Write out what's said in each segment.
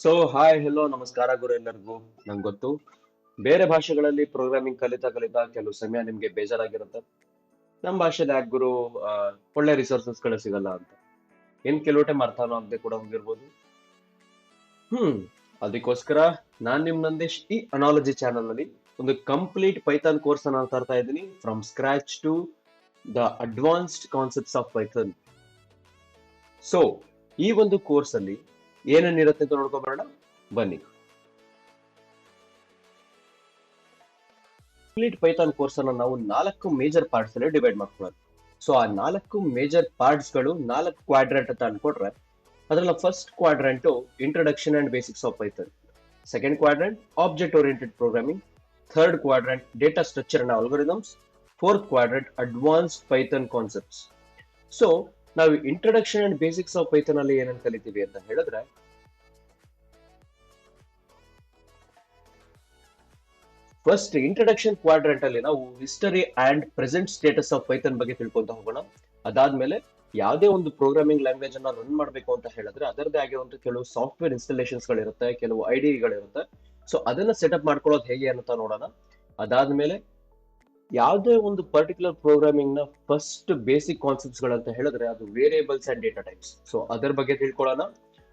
So hi hello ನಮಸ್ಕಾರ ಗುರು ಎಲ್ಲರಿಗೂ. ನಂಗೆ ಗೊತ್ತು ಬೇರೆ ಭಾಷೆಗಳಲ್ಲಿ ಪ್ರೋಗ್ರಾಮಿಂಗ್ ಕಲಿತಾ ಕಲಿತಾ ಕೆಲವು ಸಮಯ ನಿಮ್ಗೆ ಬೇಜಾರಾಗಿರುತ್ತೆ. ನಮ್ಮ ಭಾಷೆಲಿ ಯಾಕೆ ಗುರು ಆ, ಒಳ್ಳೆ ರಿಸೋರ್ಸಸ್ಗಳು ಸಿಗಲ್ಲ ಅಂತ ಕೆಲವು ಟೈಮ್ ಅರ್ಥನೂ ಆಗದೆ ಕೂಡ ಹೋಗಿರ್ಬೋದು. ಹ್ಮ್ ಅದಕ್ಕೋಸ್ಕರ ನಾನ್ ನಿಮ್ ನಂದೇಶ್ ಈ ಅನಾಲಜಿ ಚಾನಲ್ ನಲ್ಲಿ ಒಂದು ಕಂಪ್ಲೀಟ್ ಪೈಥಾನ್ ಕೋರ್ಸ್ ಅನ್ನ ತರ್ತಾ ಇದ್ದೀನಿ, from scratch to the advanced concepts of Python. So ಈ ಒಂದು ಕೋರ್ಸ್ ಅಲ್ಲಿ ಏನೇನಿರುತ್ತೆ ಅಂತ ನೋಡ್ಕೊಬರೋಣ, ಬನ್ನಿ. ಕಂಪ್ಲೀಟ್ ಪೈಥಾನ್ ಕೋರ್ಸ್ ಅನ್ನ ನಾವು 4 ಮೇಜರ್ ಪಾರ್ಟ್ಸ್ ಅಲ್ಲಿ ಡಿವೈಡ್ ಮಾಡ್ಕೊಳ್ಳೋದು. ಸೊ ಆ 4 ಮೇಜರ್ ಪಾರ್ಟ್ಸ್ ಗಳು 4 ಕ್ವಾಡ್ರೆಂಟ್ ಅಂತ ಅನ್ಕೊಟ್ರೆ, ಅದರಲ್ಲಿ first quadrant introduction and basics of Python, second quadrant object oriented programming, third quadrant data structure and algorithms, fourth quadrant advanced Python concepts. So ನಾವು introduction and basics of Python ಅಲ್ಲಿ ಏನಂತ ಕಲಿತೀವಿ ಅಂತ ಹೇಳಿದ್ರೆ, ಫಸ್ಟ್ ಇಂಟ್ರೊಡಕ್ಷನ್ ಕ್ವಾಡ್ರೆಂಟ್ ಅಲ್ಲಿ ನಾವು history and present status of Python ಬಗ್ಗೆ ತಿಳ್ಕೊಂತ ಹೋಗೋಣ. ಅದಾದ್ಮೇಲೆ ಯಾವುದೇ ಒಂದು ಪ್ರೋಗ್ರಾಮಿಂಗ್ ಲ್ಯಾಂಗ್ವೇಜ್ ಅನ್ನ ರನ್ ಮಾಡಬೇಕು ಅಂತ ಹೇಳಿದ್ರೆ ಅದರದೇ ಆಗಿರುವಂತಹ ಕೆಲವು ಸಾಫ್ಟ್ವೇರ್ ಇನ್ಸ್ಟಾಲೇಷನ್ಸ್ ಗಳಿರುತ್ತೆ, ಕೆಲವು ಐಡಿಗಳಿರುತ್ತೆ. ಸೊ ಅದನ್ನ ಸೆಟಪ್ ಮಾಡ್ಕೊಳ್ಳೋದು ಹೇಗೆ ಅಂತ ನೋಡೋಣ. ಅದಾದ್ಮೇಲೆ ಯಾವುದೇ ಒಂದು ಪರ್ಟಿಕ್ಯುಲರ್ ಪ್ರೋಗ್ರಾಮಿಂಗ್ ನ ಫಸ್ಟ್ ಬೇಸಿಕ್ ಕಾನ್ಸೆಪ್ಟ್ಸ್ ಗಳಂತ ಹೇಳಿದ್ರೆ ಅದು variables and data types. So ಅದರ ಬಗ್ಗೆ ತಿಳ್ಕೊಳ್ಳೋಣ.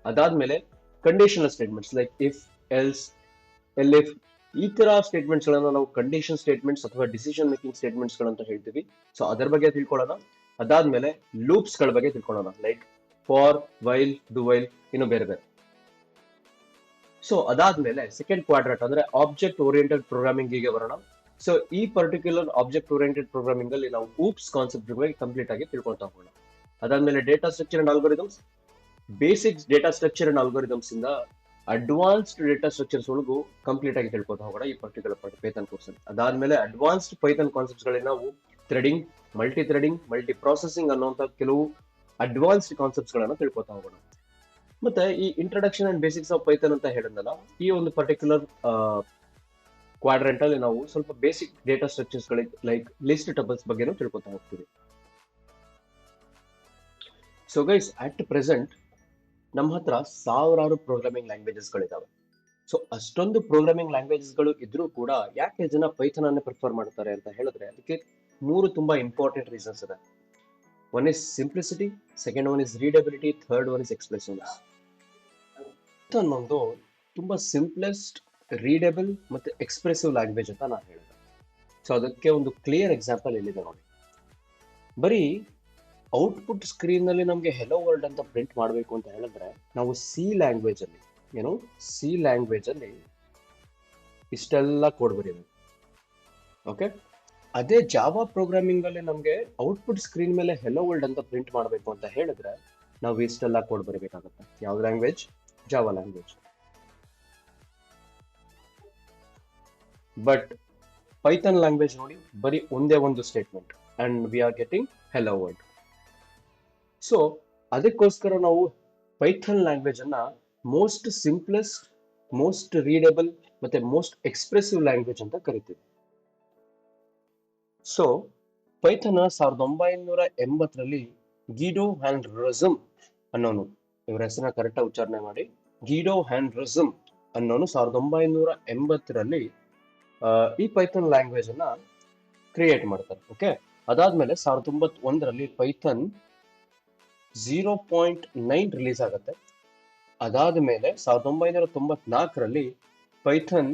ಅದಾದ್ಮೇಲೆ conditional statements like if, else, elif, ಈ ತರ ಸ್ಟೇಟ್ಮೆಂಟ್ಸ್ ಗಳನ್ನ ನಾವು ಕಂಡೀಷನ್ ಸ್ಟೇಟ್ಮೆಂಟ್ಸ್ ಅಥವಾ ಡಿಸಿಷನ್ ಮೇಕಿಂಗ್ ಸ್ಟೇಟ್ಮೆಂಟ್ಸ್ ಗಳಂತ ಹೇಳ್ತೀವಿ. ಸೊ ಅದರ ಬಗ್ಗೆ ತಿಳ್ಕೊಳ್ಳೋಣ. ಅದಾದ್ಮೇಲೆ ಲೂಪ್ಸ್ ಗಳ ಬಗ್ಗೆ ತಿಳ್ಕೊಳ್ಳೋಣ, like for, while, do while, ಇನ್ನು ಬೇರೆ ಬೇರೆ. ಸೊ ಅದಾದ್ಮೇಲೆ ಸೆಕೆಂಡ್ ಕ್ವಾಡ್ರೆಂಟ್ ಅಂದ್ರೆ ಆಬ್ಜೆಕ್ಟ್ ಓರಿಯೆಂಟೆಡ್ ಪ್ರೋಗ್ರಾಮಿಂಗ್ ಗೆ ಬರೋಣ. ಸೊ ಈ ಪರ್ಟಿಕ್ಯುಲರ್ ಆಬ್ಜೆಕ್ಟ್ ಓರಿಯೆಂಟೆಡ್ ಪ್ರೋಗ್ರಾಮಿಂಗ್ ಅಲ್ಲಿ ನಾವು ಊಪ್ಸ್ ಕಾನ್ಸೆಪ್ಟ್ ಬಗ್ಗೆ ಕಂಪ್ಲೀಟ್ ಆಗಿ ತಿಳ್ಕೊಳ್ತಾ ಹೋಗೋಣ. ಅದಾದ್ಮೇಲೆ data structure and algorithms, basics data structure and algorithms ಇಂದ ಅಡ್ವಾನ್ಸ್ಡ್ ಡೇಟಾ ಸ್ಟ್ರಕ್ಚರ್ಸ್ ಒಳಗೂ ಕಂಪ್ಲೀಟ್ ಆಗಿ ತಿಳ್ಕೊತಾ ಹೋಗೋಣ ಈ ಪರ್ಟಿಕ್ಯುಲರ್ ಪೈಥಾನ್ ಕೋರ್ಸ್ ಅಲ್ಲಿ. ಅದಾದ್ಮೇಲೆ ಅಡ್ವಾನ್ಸ್ಡ್ ಪೈಥಾನ್ ಕಾನ್ಸೆಪ್ಟ್ಸ್ ಗಳಲ್ಲಿ ನಾವು threading, multi threading, multi processing ಅನ್ನುವಂತ ಕೆಲವು ಅಡ್ವಾನ್ಸ್ಡ್ ಕಾನ್ಸೆಪ್ಟ್ಸ್ ಗಳನ್ನ ತಿಳ್ಕೊತಾ ಹೋಗೋಣ. ಮತ್ತೆ ಈ introduction and basics of Python ಅಂತ ಹೇಳಿದ್ನಲ್ಲ, ಈ ಒಂದು ಪರ್ಟಿಕ್ಯುಲರ್ ಕ್ವಾಡ್ರೆಂಟ್ ಅಲ್ಲಿ ನಾವು ಸ್ವಲ್ಪ ಬೇಸಿಕ್ ಡೇಟಾ ಸ್ಟ್ರಕ್ಚರ್ಸ್ ಗಳಿಗೆ ಲೈಕ್ ಲಿಸ್ಟ್ ಟಬಲ್ಸ್ ಬಗ್ಗೆನೂ ತಿಳ್ಕೊತಾ ಹೋಗ್ತೀವಿ. ಸೊ ಗೈಸ್, ಅಟ್ ಪ್ರೆಸೆಂಟ್ ನಮ್ಮ ಹತ್ರ ಸಾವಿರಾರು ಪ್ರೋಗ್ರಾಮಿಂಗ್ ಲ್ಯಾಂಗ್ವೇಜಸ್ ಗಳಿದಾವೆ. ಸೊ ಅಷ್ಟೊಂದು ಪ್ರೋಗ್ರಾಮಿಂಗ್ ಲ್ಯಾಂಗ್ವೇಜಸ್ ಗಳು ಇದ್ರೂ ಕೂಡ ಯಾಕೆ ಜನ ಪೈಥಾನ್ ಅನ್ನು ಪ್ರಿಫರ್ ಮಾಡ್ತಾರೆ ಅಂತ ಹೇಳಿದ್ರೆ, ಅದಕ್ಕೆ 3 ತುಂಬಾ ಇಂಪಾರ್ಟೆಂಟ್ ರೀಸನ್ಸ್ ಇದೆ. One is simplicity, second one is readability, third one is expressiveness. Python ಒಂದು ತುಂಬಾ ಸಿಂಪ್ಲೆಸ್ಟ್, ರೀಡಬಲ್ ಮತ್ತೆ ಎಕ್ಸ್ಪ್ರೆಸಿವ್ ಲ್ಯಾಂಗ್ವೇಜ್ ಅಂತ ನಾನು ಹೇಳಿದೆ. ಸೊ ಅದಕ್ಕೆ ಒಂದು ಕ್ಲಿಯರ್ ಎಕ್ಸಾಂಪಲ್ ಇಲ್ಲಿದೆ ನೋಡಿ. ಬರೀ ಔಟ್ಪುಟ್ ಸ್ಕ್ರೀನ್ ನಲ್ಲಿ ನಮಗೆ ಹೆಲೋ ವರ್ಲ್ಡ್ ಅಂತ ಪ್ರಿಂಟ್ ಮಾಡಬೇಕು ಅಂತ ಹೇಳಿದ್ರೆ ನಾವು ಸಿ ಲ್ಯಾಂಗ್ವೇಜ್ ಅಲ್ಲಿ ಇಷ್ಟೆಲ್ಲ ಕೋಡ್ ಬರೀಬೇಕು. ಓಕೆ, ಅದೇ ಜಾವಾ ಪ್ರೋಗ್ರಾಮಿಂಗ್ ಅಲ್ಲಿ ನಮಗೆ ಔಟ್ಪುಟ್ ಸ್ಕ್ರೀನ್ ಮೇಲೆ ಹೆಲೋ ವರ್ಲ್ಡ್ ಅಂತ ಪ್ರಿಂಟ್ ಮಾಡಬೇಕು ಅಂತ ಹೇಳಿದ್ರೆ ನಾವು ಇಷ್ಟೆಲ್ಲ ಕೋಡ್ ಬರೀಬೇಕಾಗುತ್ತೆ. ಯಾವ language? Java language. But Python language ನೋಡಿ, ಬರೀ ಒಂದೇ ಒಂದು statement and we are getting hello world. So ಅದಕ್ಕೋಸ್ಕರ ನಾವು ಪೈಥಾನ್ ಲ್ಯಾಂಗ್ವೇಜ್ ಅನ್ನ ಮೋಸ್ಟ್ ಸಿಂಪ್ಲೆಸ್ಟ್, ಮೋಸ್ಟ್ ರೀಡಬಲ್ ಮತ್ತೆ ಮೋಸ್ಟ್ ಎಕ್ಸ್ಪ್ರೆಸಿವ್ ಲ್ಯಾಂಗ್ವೇಜ್ ಅಂತ ಕರಿತೀವಿ. ಸೊ ಪೈಥಾನ್ 1980ರಲ್ಲಿ ಗೀಡೋ ಹ್ಯಾಂಡ್ ರಸಮ್ ಅನ್ನೋನು, ಇವರ ಹೆಸರನ್ನ ಕರೆಕ್ಟ್ ಉಚ್ಚಾರಣೆ ಮಾಡಿ, ಗೀಡೋ ಹ್ಯಾಂಡ್ ರಸಮ್ ಅನ್ನೋನು 1980ರಲ್ಲಿ ಈ ಪೈಥಾನ್ ಲ್ಯಾಂಗ್ವೇಜ್ ಅನ್ನ ಕ್ರಿಯೇಟ್ ಮಾಡ್ತಾರೆ. ಓಕೆ, ಅದಾದ್ಮೇಲೆ 1991ರಲ್ಲಿ ಪೈಥಾನ್ 0.9 ರಿಲೀಸ್ ಆಗುತ್ತೆ. ಅದಾದ್ಮೇಲೆ 1994ರಲ್ಲಿ ಪೈಥಾನ್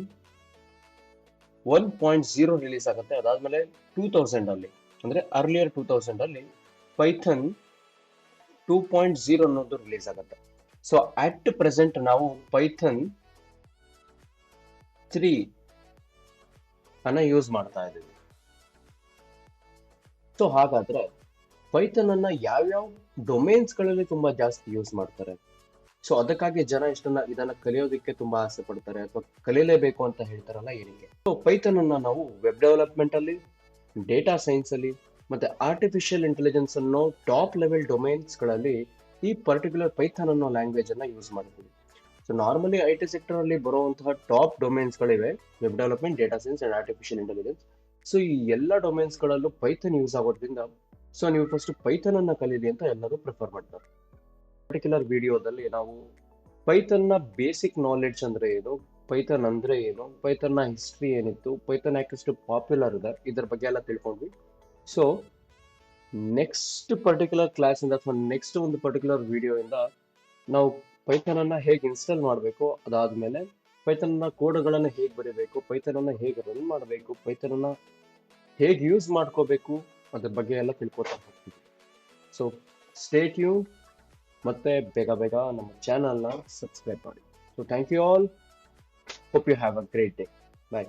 1.0 ರಿಲೀಸ್ ಆಗುತ್ತೆ. ಅದಾದ್ಮೇಲೆ 2000 ಅಲ್ಲಿ ಅಂದ್ರೆ ಅರ್ಲಿಯರ್ 2000 ಅಲ್ಲಿ ಪೈಥಾನ್ 2.0 ಅನ್ನೋದು ರಿಲೀಸ್ ಆಗುತ್ತೆ. ಸೊ ಅಟ್ ಪ್ರೆಸೆಂಟ್ ನಾವು ಪೈಥಾನ್ 3 ಅನ್ನ ಯೂಸ್ ಮಾಡ್ತಾ ಇದ್ದೀವಿ. ಸೊ ಹಾಗಾದ್ರೆ ಪೈಥಾನ್ ಅನ್ನ ಯಾವ್ಯಾವ ಡೊಮೇನ್ಸ್ ಗಳಲ್ಲಿ ತುಂಬಾ ಜಾಸ್ತಿ ಯೂಸ್ ಮಾಡ್ತಾರೆ? ಸೊ ಅದಕ್ಕಾಗಿ ಜನ ಇದನ್ನ ಕಲಿಯೋದಕ್ಕೆ ತುಂಬಾ ಆಸೆ ಪಡ್ತಾರೆ ಅಥವಾ ಕಲಿಯಲೇಬೇಕು ಅಂತ ಹೇಳ್ತಾರಲ್ಲ, ಏನಕ್ಕೆ? ಸೊ ಪೈಥಾನ್ ಅನ್ನ ನಾವು ವೆಬ್ ಡೆವಲಪ್ಮೆಂಟ್ ಅಲ್ಲಿ, ಡೇಟಾ ಸೈನ್ಸ್ ಅಲ್ಲಿ ಮತ್ತೆ ಆರ್ಟಿಫಿಷಿಯಲ್ ಇಂಟೆಲಿಜೆನ್ಸ್ ಅನ್ನೋ ಟಾಪ್ ಲೆವೆಲ್ ಡೊಮೇನ್ಸ್ ಗಳಲ್ಲಿ ಈ ಪರ್ಟಿಕ್ಯುಲರ್ ಪೈಥಾನ್ ಅನ್ನೋ ಲ್ಯಾಂಗ್ವೇಜ್ ಅನ್ನ ಯೂಸ್ ಮಾಡ್ತೀವಿ. ಸೊ ನಾರ್ಮಲಿ IT ಸೆಕ್ಟರ್ ಅಲ್ಲಿ ಬರುವಂತಹ ಟಾಪ್ ಡೊಮೇನ್ಸ್ ಗಳಿವೆ, web development, data science and artificial intelligence. So ಈ ಎಲ್ಲ ಡೊಮೇನ್ಸ್ ಗಳಲ್ಲೂ ಪೈಥಾನ್ ಯೂಸ್ ಆಗೋದ್ರಿಂದ ಸೊ ನೀವು ಫಸ್ಟ್ ಪೈಥಾನ್ ಅನ್ನ ಕಲೀರಿ ಅಂತ ಎಲ್ಲರೂ ಪ್ರಿಫರ್ ಮಾಡ್ತಾರೆ. ಪರ್ಟಿಕ್ಯುಲರ್ ವಿಡಿಯೋದಲ್ಲಿ ನಾವು ಪೈಥನ್ನ ಬೇಸಿಕ್ ನಾಲೆಡ್ಜ್ ಅಂದ್ರೆ ಏನು, ಪೈಥನ್ ಅಂದ್ರೆ ಏನು, ಪೈಥನ್ನ ಹಿಸ್ಟ್ರಿ ಏನಿತ್ತು, ಪೈಥನ್ ಯಾಕಷ್ಟು ಪಾಪ್ಯುಲರ್ ಇದೆ, ಇದ್ರ ಬಗ್ಗೆ ಎಲ್ಲ ತಿಳ್ಕೊಂಡ್ವಿ. ಸೊ ನೆಕ್ಸ್ಟ್ ಪರ್ಟಿಕ್ಯುಲರ್ ಕ್ಲಾಸ್ ಇಂದ ಅಥವಾ ನೆಕ್ಸ್ಟ್ ಒಂದು ಪರ್ಟಿಕ್ಯುಲರ್ ವಿಡಿಯೋ ಇಂದ ನಾವು ಪೈಥನ್ ಅನ್ನ ಹೇಗೆ ಇನ್ಸ್ಟಾಲ್ ಮಾಡಬೇಕು, ಅದಾದ್ಮೇಲೆ ಪೈಥನ್ ನ ಕೋಡ್ಗಳನ್ನು ಹೇಗೆ ಬರೀಬೇಕು, ಪೈಥನ್ ಅನ್ನ ಹೇಗೆ ರನ್ ಮಾಡಬೇಕು, ಪೈಥನ್ ಅನ್ನ ಹೇಗೆ ಯೂಸ್ ಮಾಡ್ಕೋಬೇಕು, ಅದ್ರ ಬಗ್ಗೆ ಎಲ್ಲ ತಿಳ್ಕೊತಾ ಹೋಗ್ತೀವಿ. ಸೊ ಸ್ಟೇ ಟ್ಯೂನ್, ಮತ್ತೆ ಬೇಗ ಬೇಗ ನಮ್ಮ ಚಾನಲ್ನ ಸಬ್ಸ್ಕ್ರೈಬ್ ಮಾಡಿ. So thank you all, hope you have a great day. Bye.